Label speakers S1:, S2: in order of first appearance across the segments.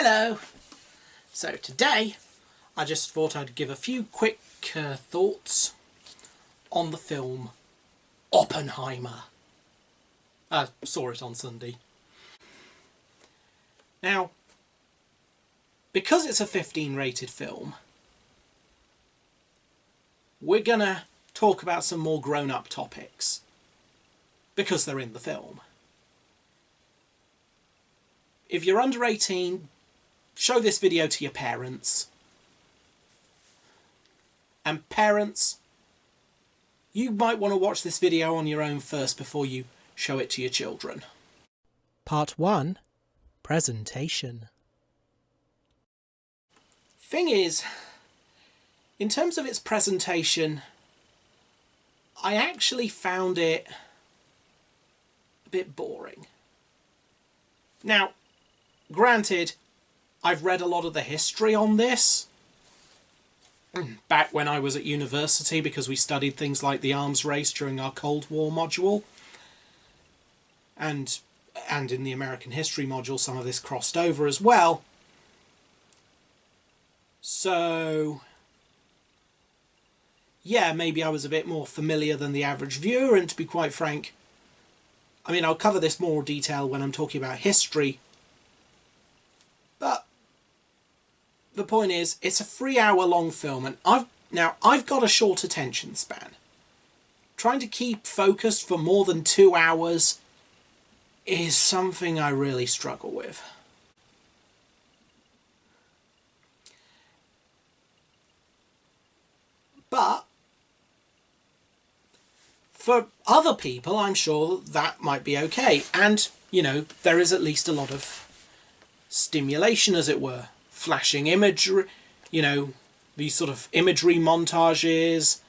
S1: Hello! So today I just thought I'd give a few quick thoughts on the film Oppenheimer. I saw it on Sunday. Now, because it's a 15 rated film, we're gonna talk about some more grown-up topics because they're in the film. If you're under 18, show this video to your parents. And parents, you might want to watch this video on your own first before you show it to your children. Part 1. Presentation. Thing is, in terms of its presentation, I actually found it a bit boring. Now, granted, I've read a lot of the history on this back when I was at university, because we studied things like the arms race during our Cold War module, and in the American history module some of this crossed over as well. So yeah, maybe I was a bit more familiar than the average viewer, and to be quite frank, I mean, I'll cover this more detail when I'm talking about history, but the point is, it's a 3-hour-long film, and I've got a short attention span. Trying to keep focused for more than 2 hours is something I really struggle with. But for other people, I'm sure that might be okay. And, you know, there is at least a lot of stimulation, as it were. Flashing imagery, you know, these sort of imagery montages.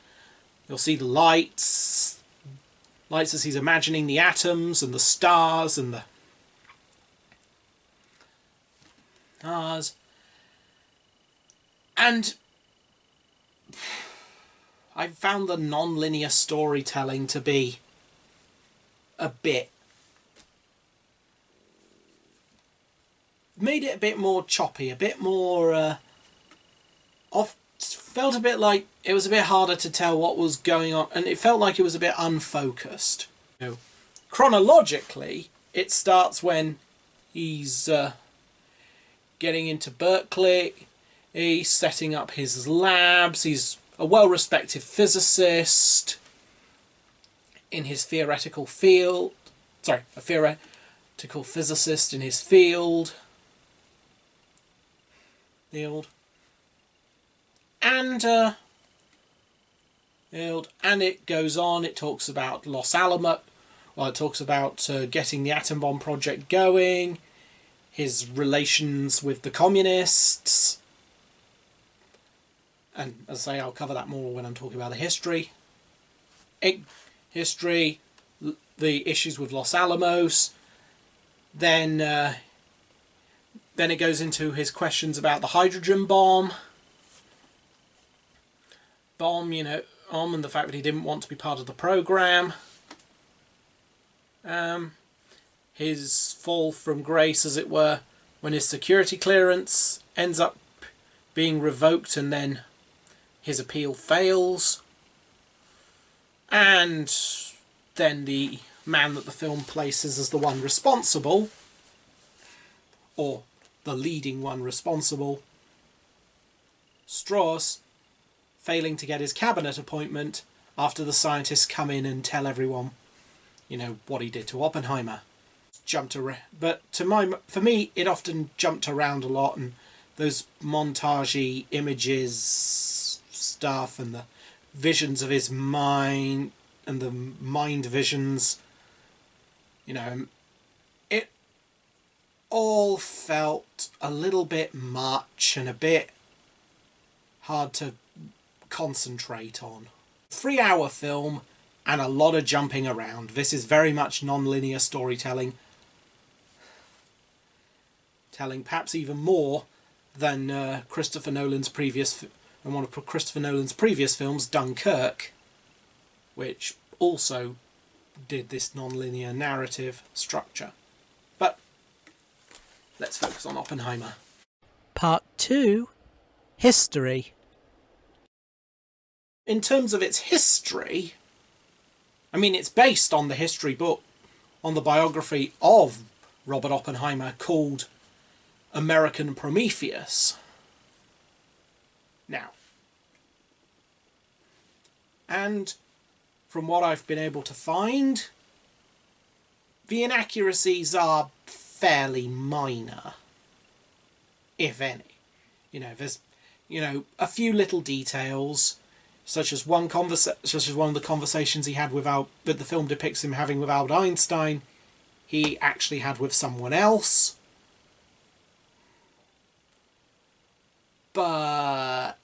S1: You'll see the lights as he's imagining the atoms and the stars and the stars. And I found the non-linear storytelling to be a bit... made it a bit more choppy, a bit more felt a bit like it was a bit harder to tell what was going on, and it felt like it was a bit unfocused. You know, chronologically, it starts when he's getting into Berkeley, he's setting up his labs, he's a well-respected physicist in his theoretical field, a theoretical physicist in his field. And it goes on. It talks about Los Alamos. Well, it talks about getting the atom bomb project going, his relations with the communists, and as I say, I'll cover that more when I'm talking about the history. The issues with Los Alamos. Then it goes into his questions about the hydrogen bomb, you know, and the fact that he didn't want to be part of the program. His fall from grace, as it were, when his security clearance ends up being revoked and then his appeal fails. And then the man that the film places as the one responsible, or the leading one responsible, Strauss, failing to get his cabinet appointment after the scientists come in and tell everyone, you know, what he did to Oppenheimer. Jumped around, but for me, it often jumped around a lot, and those montagey images stuff and the visions of his mind and the mind visions, you know, it all felt a little bit much and a bit hard to concentrate on. 3-hour film and a lot of jumping around. This is very much non-linear storytelling, telling perhaps even more than one of Christopher Nolan's previous films, Dunkirk, which also did this non-linear narrative structure. But let's focus on Oppenheimer.
S2: Part 2. History.
S1: In terms of its history, I mean, it's based on the history book, on the biography of Robert Oppenheimer called American Prometheus. Now, and from what I've been able to find, the inaccuracies are fairly minor, if any. There's, a few little details, such as one of the conversations he had that the film depicts him having with Albert Einstein, he actually had with someone else. But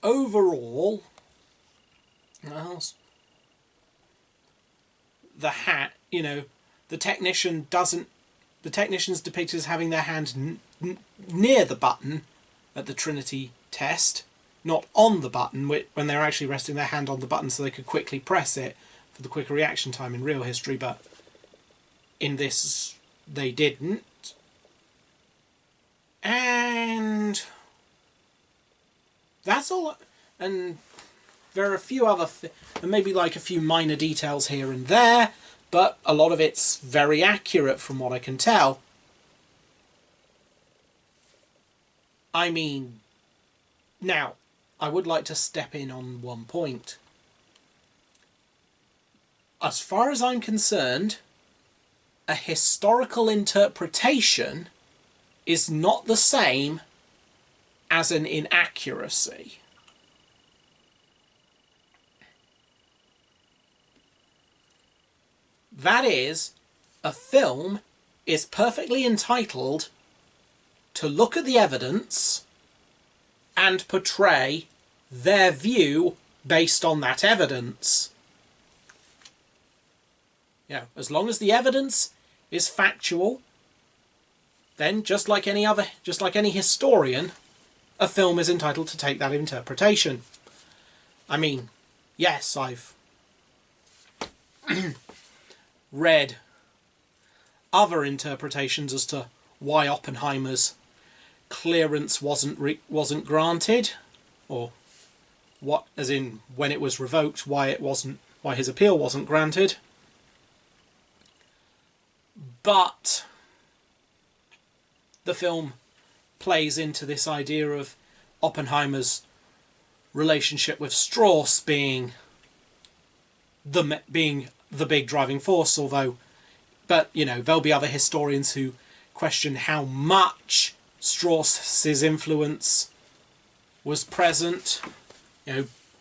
S1: overall, the technician's depicted as having their hand near the button at the Trinity test, not on the button, when they're actually resting their hand on the button so they could quickly press it for the quicker reaction time in real history, but in this they didn't. And that's all. And there are a few other and maybe like a few minor details here and there, but a lot of it's very accurate from what I can tell. I mean, now, I would like to step in on one point. As far as I'm concerned, a historical interpretation is not the same as an inaccuracy. That is, a film is perfectly entitled to look at the evidence and portray their view based on that evidence. As long as the evidence is factual, then just like any historian, a film is entitled to take that interpretation. I mean, yes, I've read other interpretations as to why Oppenheimer's clearance wasn't granted, or what, as in when it was revoked, why his appeal wasn't granted. But the film plays into this idea of Oppenheimer's relationship with Strauss being the big driving force, but there'll be other historians who question how much Strauss's influence was present.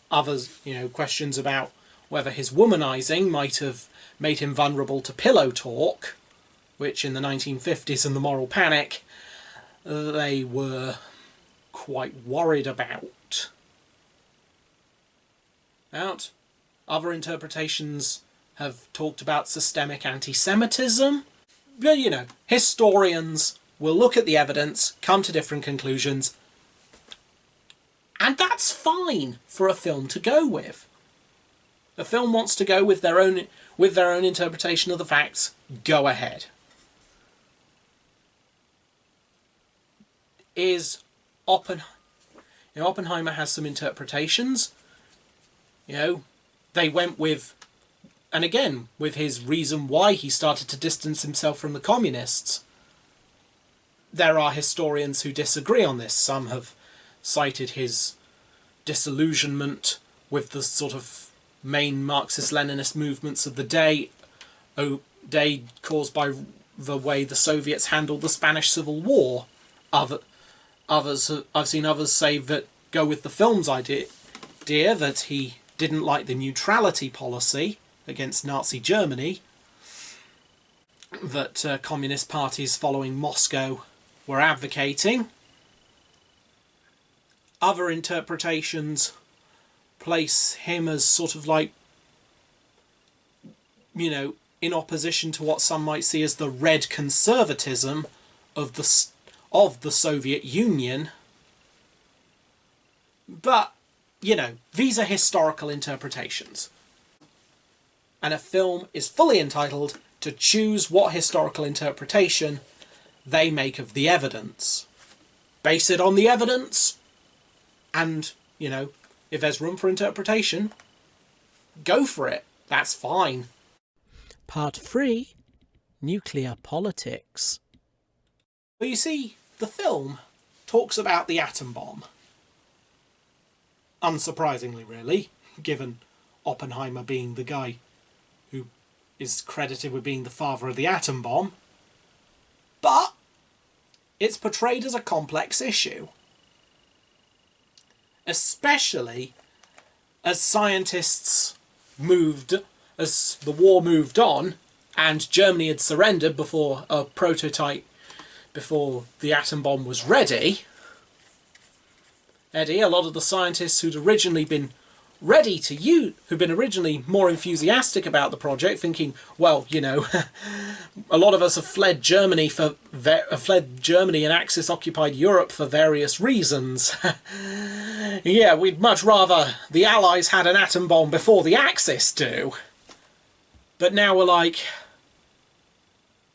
S1: Others, questions about whether his womanizing might have made him vulnerable to pillow talk, which in the 1950s and the moral panic, they were quite worried about. Other interpretations have talked about systemic anti-Semitism. But, historians will look at the evidence, come to different conclusions, and that's fine for a film to go with. A film wants to go with their own interpretation of the facts. Go ahead. Oppenheimer has some interpretations. They went with, and again, with his reason why he started to distance himself from the communists. There are historians who disagree on this. Some have cited his disillusionment with the sort of main Marxist-Leninist movements of the day caused by the way the Soviets handled the Spanish Civil War. I've seen others say that go with the film's idea that he didn't like the neutrality policy against Nazi Germany that communist parties following Moscow were advocating. Other interpretations place him as sort of like, in opposition to what some might see as the red conservatism of the Soviet Union. But, these are historical interpretations. And a film is fully entitled to choose what historical interpretation they make of the evidence. Base it on the evidence, and, you know, if there's room for interpretation, go for it. That's fine.
S2: Part 3. Nuclear Politics.
S1: Well, you see, the film talks about the atom bomb. Unsurprisingly, really, given Oppenheimer being the guy who is credited with being the father of the atom bomb. But it's portrayed as a complex issue. Especially as scientists moved, as the war moved on, and Germany had surrendered before a prototype, before the atom bomb was ready. Eddie, a lot of the scientists who'd originally been ready to use, who'd been originally more enthusiastic about the project, thinking, well, you know, a lot of us have fled Germany and Axis-occupied Europe for various reasons. Yeah, we'd much rather the Allies had an atom bomb before the Axis do. But now we're like,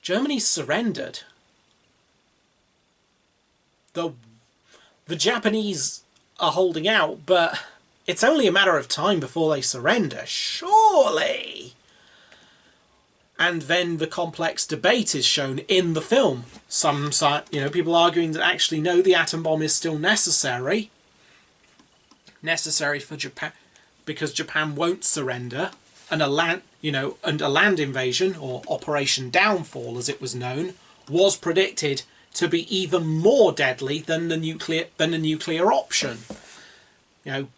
S1: Germany's surrendered. The Japanese are holding out, but it's only a matter of time before they surrender, surely. And then the complex debate is shown in the film. Some, you know, people arguing that actually no, the atom bomb is still necessary for Japan, because Japan won't surrender, and a land invasion, or Operation Downfall as it was known, was predicted to be even more deadly than the nuclear option. You know,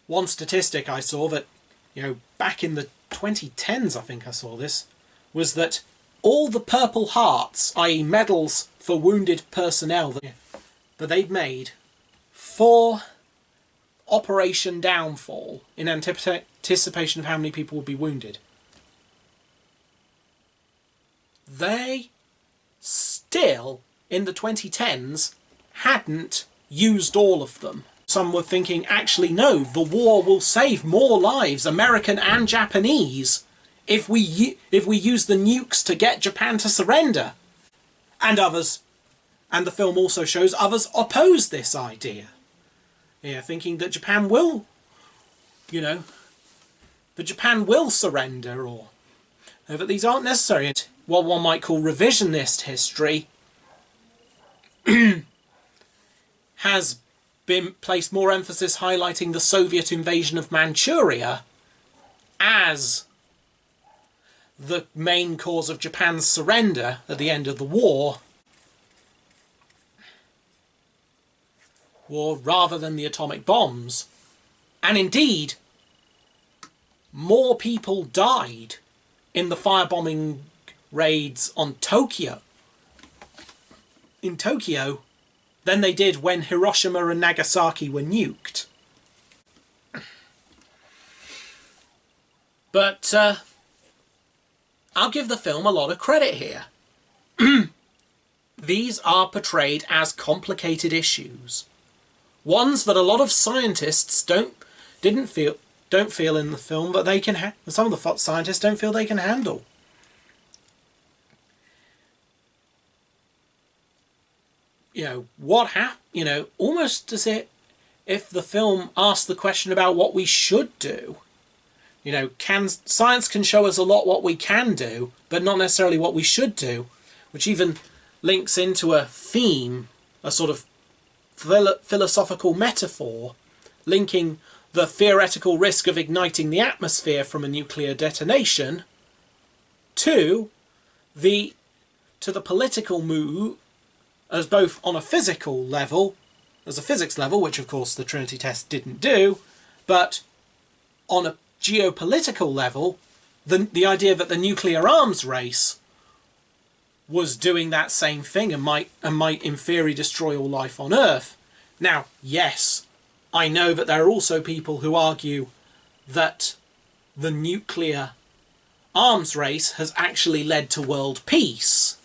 S1: one statistic I saw that, you know, back in the 2010s, I think I saw this, was that all the Purple Hearts, i.e. medals for wounded personnel that they'd made for Operation Downfall, in anticipation of how many people would be wounded, they still, in the 2010s, hadn't used all of them. Some were thinking, actually no, the war will save more lives, American and Japanese, if we use the nukes to get Japan to surrender. And others, and the film also shows others oppose this idea. Yeah, thinking that Japan will, you know, that Japan will surrender, or that these aren't necessary. What one might call revisionist history has been placed more emphasis highlighting the Soviet invasion of Manchuria as the main cause of Japan's surrender at the end of the war, rather than the atomic bombs. And indeed, more people died in the firebombing raids on Tokyo, than they did when Hiroshima and Nagasaki were nuked. But I'll give the film a lot of credit here. These are portrayed as complicated issues, ones that a lot of scientists don't feel in the film that they can. Some of the scientists don't feel they can handle. You know, almost as if the film asked the question about what we should do. You know, science can show us a lot what we can do, but not necessarily what we should do, which even links into a theme, a sort of philosophical metaphor, linking the theoretical risk of igniting the atmosphere from a nuclear detonation to the political move, as both on a physical level, as a physics level, which of course the Trinity test didn't do, but on a geopolitical level, the idea that the nuclear arms race was doing that same thing and might in theory destroy all life on Earth. Now, yes, I know that there are also people who argue that the nuclear arms race has actually led to world peace,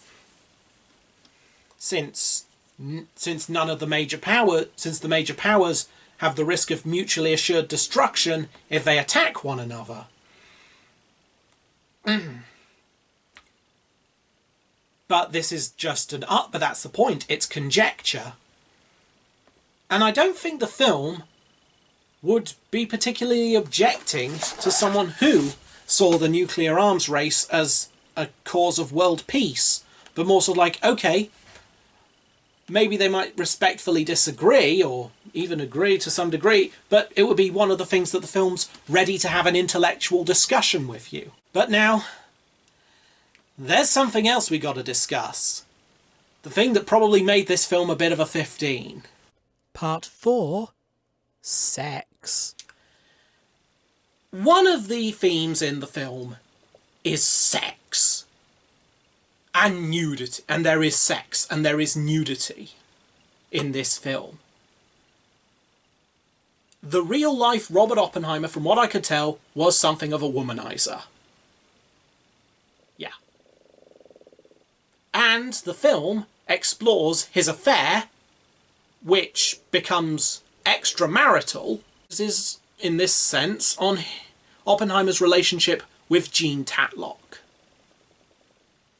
S1: since none of the major powers have the risk of mutually assured destruction if they attack one another. But this is just but that's the point. It's conjecture. And I don't think the film would be particularly objecting to someone who saw the nuclear arms race as a cause of world peace, but more sort of like, okay, maybe they might respectfully disagree or even agree to some degree, but it would be one of the things that the film's ready to have an intellectual discussion with you. But now, there's something else we got to discuss. The thing that probably made this film a bit of a 15.
S2: Part 4. Sex.
S1: One of the themes in the film is sex. And nudity. And there is sex and there is nudity in this film. The real life Robert Oppenheimer, from what I could tell, was something of a womanizer. Yeah. And the film explores his affair, which becomes extramarital, is, in this sense, on Oppenheimer's relationship with Jean Tatlock.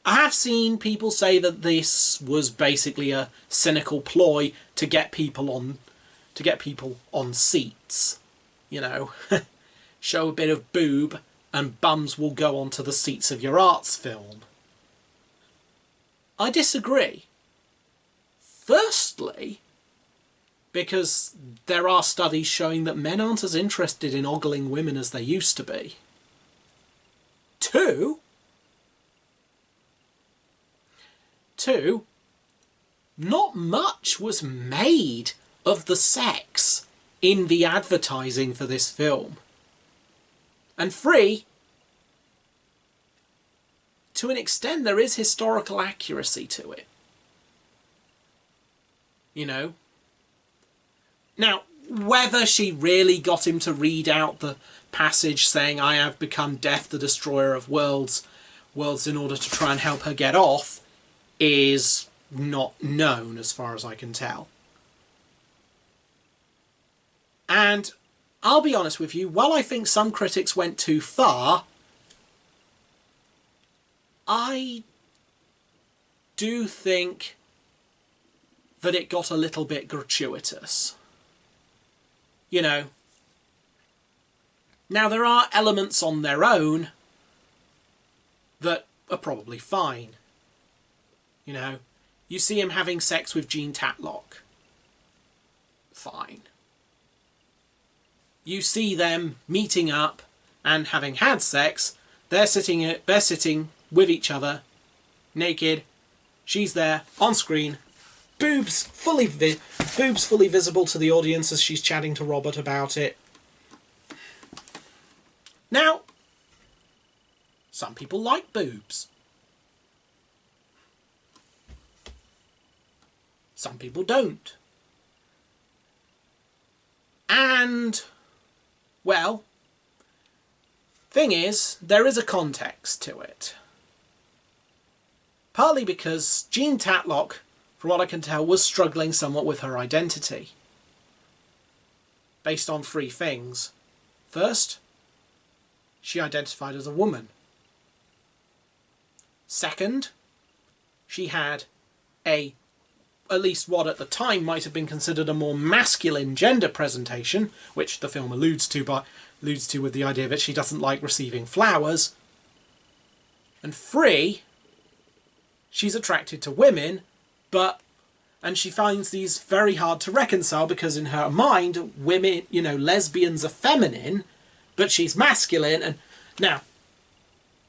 S1: I have seen people say that this was basically a cynical ploy to get people on seats. You know, show a bit of boob and bums will go onto the seats of your arts film. I disagree. Firstly, because there are studies showing that men aren't as interested in ogling women as they used to be. Two, not much was made of the sex in the advertising for this film. And three, to an extent there is historical accuracy to it. You know? Now, whether she really got him to read out the passage saying, "I have become death, the destroyer of worlds," in order to try and help her get off, is not known as far as I can tell. And I'll be honest with you, while I think some critics went too far, I do think that it got a little bit gratuitous. You know, now there are elements on their own that are probably fine. You know, you see him having sex with Jean Tatlock. Fine. You see them meeting up and having had sex. They're sitting with each other, naked. She's there on screen. Boobs fully visible to the audience as she's chatting to Robert about it. Now, some people like boobs. Some people don't. And, well, thing is, there is a context to it. Partly because Jean Tatlock, from what I can tell, was struggling somewhat with her identity. Based on three things. First, she identified as a woman. Second, she had at least what at the time might have been considered a more masculine gender presentation, which the film alludes to with the idea that she doesn't like receiving flowers. And three, she's attracted to women, and she finds these very hard to reconcile because in her mind, women, you know, lesbians are feminine, but she's masculine. And now,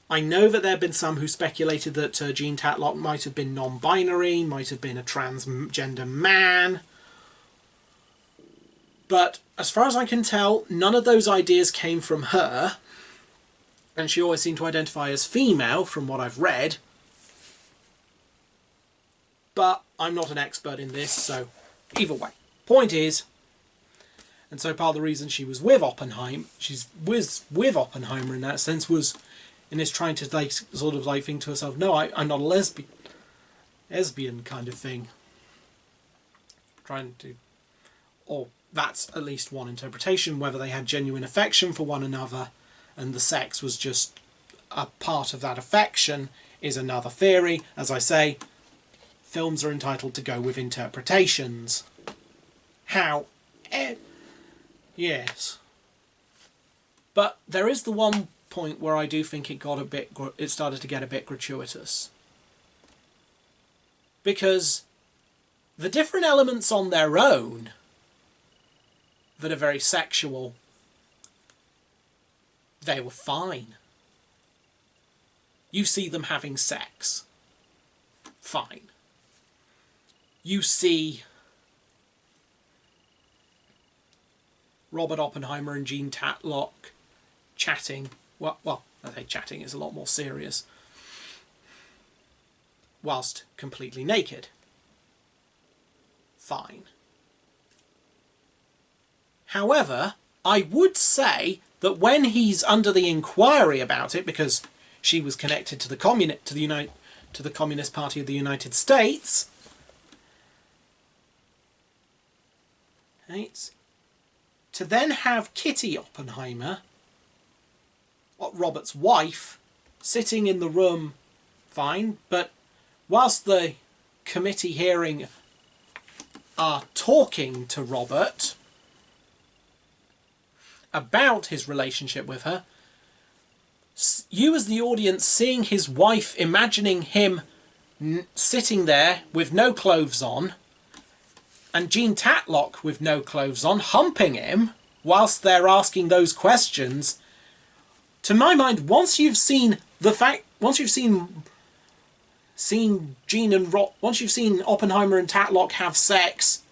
S1: I know that there have been some who speculated that Jean Tatlock might have been non-binary, might have been a transgender man. But as far as I can tell, none of those ideas came from her. And she always seemed to identify as female, from what I've read. But I'm not an expert in this, so either way. Point is, and so part of the reason she was with Oppenheimer, she's with Oppenheimer in that sense, was in this trying to like sort of like think to herself, no, I'm not a lesbian kind of thing. Trying to, or that's at least one interpretation, whether they had genuine affection for one another and the sex was just a part of that affection is another theory. As I say, films are entitled to go with interpretations. How? Yes. But there is the one point where I do think it started to get a bit gratuitous. Because the different elements on their own that are very sexual, they were fine. You see them having sex. Fine. You see Robert Oppenheimer and Jean Tatlock chatting. Well, I say chatting is a lot more serious. Whilst completely naked. Fine. However, I would say that when he's under the inquiry about it, because she was connected to the Communist Party of the United States, right, to then have Kitty Oppenheimer, Robert's wife, sitting in the room, fine, but whilst the committee hearing are talking to Robert about his relationship with her, you as the audience seeing his wife, imagining him sitting there with no clothes on, and Jean Tatlock with no clothes on, humping him whilst they're asking those questions. To my mind, once you've seen Oppenheimer and Tatlock have sex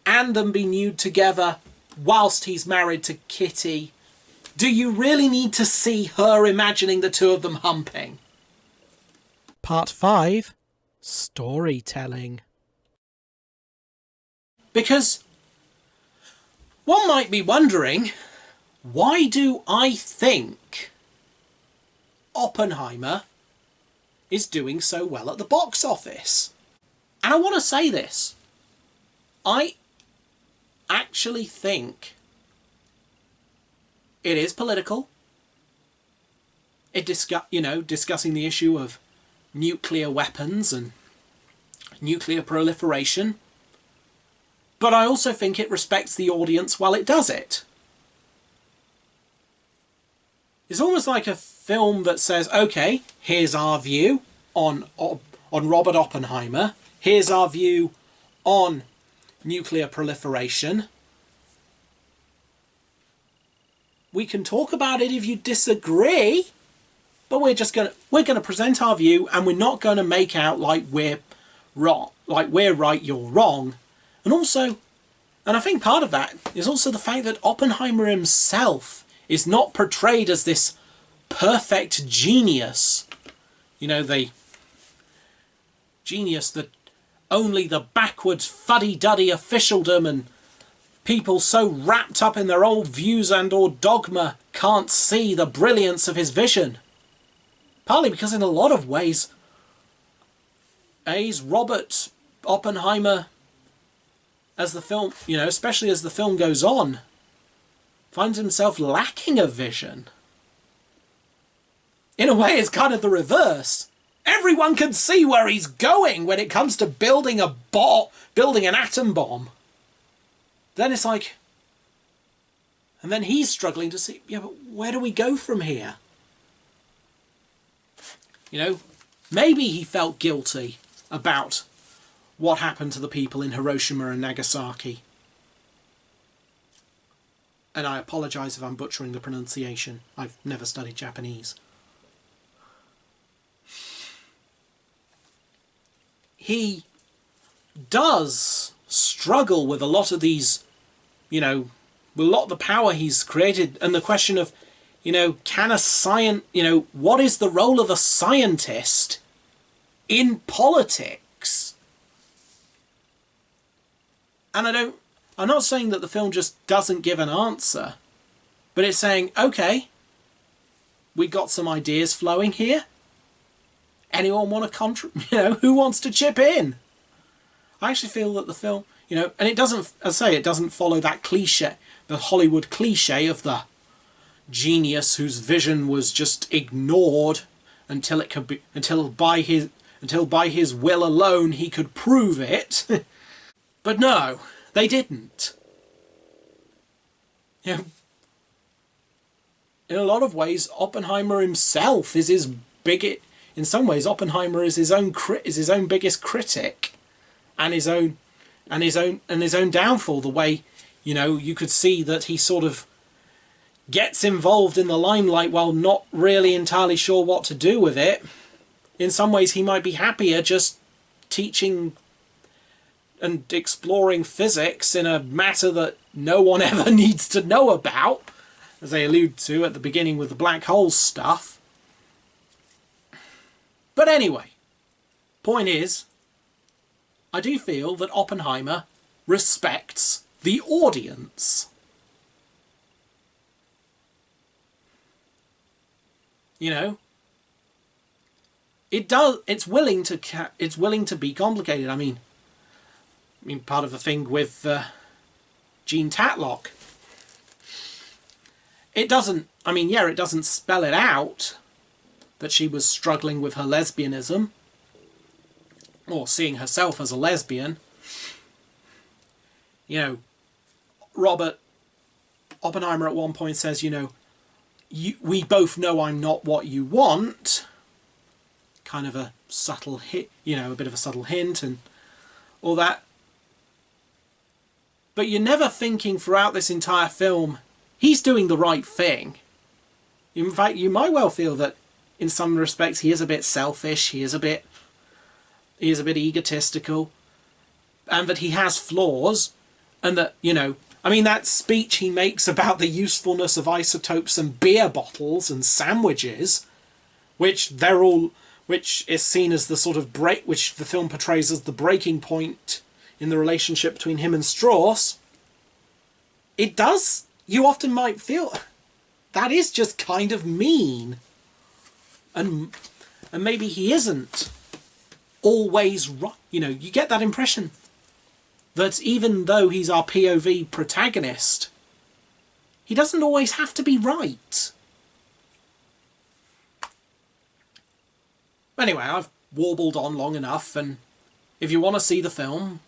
S1: and them be nude together whilst he's married to Kitty, do you really need to see her imagining the two of them humping?
S2: Part 5. Storytelling.
S1: Because one might be wondering, why do I think Oppenheimer is doing so well at the box office? And I want to say this. I actually think it is political. It discussing the issue of nuclear weapons and nuclear proliferation. But I also think it respects the audience while it does it. It's almost like a film that says, okay, here's our view on Robert Oppenheimer. Here's our view on nuclear proliferation. We can talk about it if you disagree, but we're going to present our view, and we're not going to make out like we're wrong, like we're right, you're wrong. And I think part of that is also the fact that Oppenheimer himself is not portrayed as this perfect genius. You know, the genius that only the backwards fuddy-duddy officialdom and people so wrapped up in their old views and or dogma can't see the brilliance of his vision. Partly because in a lot of ways, Robert Oppenheimer, as the film, especially as the film goes on, finds himself lacking a vision. In a way, it's kind of the reverse. Everyone can see where he's going when it comes to building an atom bomb. Then it's like, and then he's struggling to see, yeah, but where do we go from here? Maybe he felt guilty about what happened to the people in Hiroshima and Nagasaki. And I apologise if I'm butchering the pronunciation. I've never studied Japanese. He does struggle with a lot of these, with a lot of the power he's created, and the question of, can a what is the role of a scientist in politics? And I'm not saying that the film just doesn't give an answer, but it's saying, okay, we got some ideas flowing here. Anyone want to contribute? Who wants to chip in? I actually feel that the film, and it doesn't, as I say, it doesn't follow that cliche, the Hollywood cliche of the genius whose vision was just ignored until it could be until by his will alone he could prove it. But no, they didn't. You know, in a lot of ways, Oppenheimer himself is his biggest. In some ways, Oppenheimer is his own biggest critic, and his own downfall. The way, you could see that he sort of gets involved in the limelight while not really entirely sure what to do with it. In some ways, he might be happier just teaching and exploring physics in a matter that no one ever needs to know about, as they allude to at the beginning with the black hole stuff. But anyway, point is, I do feel that Oppenheimer respects the audience. It does. It's willing to be complicated. I mean, part of the thing with Jean Tatlock, it doesn't. It doesn't spell it out that she was struggling with her lesbianism or seeing herself as a lesbian. Robert Oppenheimer at one point says, we both know I'm not what you want. Kind of a subtle hit, a bit of a subtle hint and all that. But you're never thinking throughout this entire film, he's doing the right thing. In fact, you might well feel that in some respects he is a bit selfish, he is a bit egotistical, and that he has flaws, and that, that speech he makes about the usefulness of isotopes and beer bottles and sandwiches, which is seen as the sort of which the film portrays as the breaking point in the relationship between him and Strauss. It does, you often might feel, that is just kind of mean. And maybe he isn't always right. You get that impression that even though he's our POV protagonist, he doesn't always have to be right. Anyway, I've warbled on long enough, and if you want to see the film,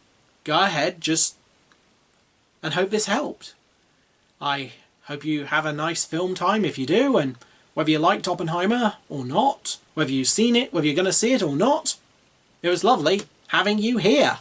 S1: go ahead, and hope this helped. I hope you have a nice film time if you do, and whether you liked Oppenheimer or not, whether you've seen it, whether you're going to see it or not, it was lovely having you here.